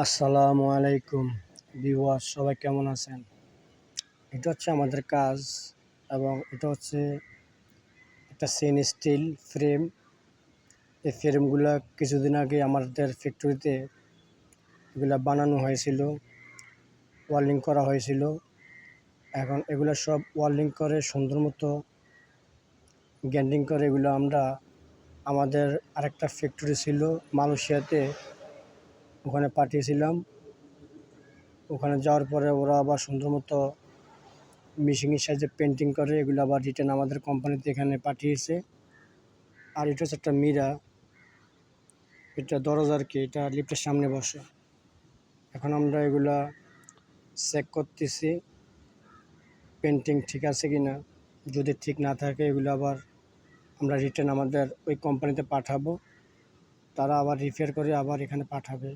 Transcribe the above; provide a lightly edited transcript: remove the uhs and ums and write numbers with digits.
আসসালামু আলাইকুম ভিউয়ার্স, সবাই কেমন আছেন? এটা হচ্ছে আমাদের কাজ এবং এটা হচ্ছে একটা স্টেল ফ্রেম। এই ফ্রেমগুলা কিছুদিন আগে আমাদের ফ্যাক্টরিতে এগুলা বানানো হয়েছিল, ওয়েল্ডিং করা হয়েছিল। এখন এগুলা সব ওয়েল্ডিং করে সুন্দর মতো গ্যান্ডিং করে এগুলো আমরা আমাদের আরেকটা ফ্যাক্টরি ছিল মালয়েশিয়াতে, ওখানে পাঠিয়েছিলাম। ওখানে যাওয়ার পরে ওরা আবার সুন্দর মতো মেশিনের সাহায্যে পেন্টিং করে এগুলো আবার রিটার্ন আমাদের কোম্পানিতে এখানে পাঠিয়েছে। আর এটা হচ্ছে একটা মীরা, এটা দরজার কি, এটা লিফটের সামনে বসে। এখন আমরা এগুলা চেক করতেছি পেন্টিং ঠিক আছে কি না। যদি ঠিক না থাকে এগুলো আবার আমরা রিটার্ন আমাদের ওই কোম্পানিতে পাঠাবো, তারা আবার রিপেয়ার করে আবার এখানে পাঠাবে।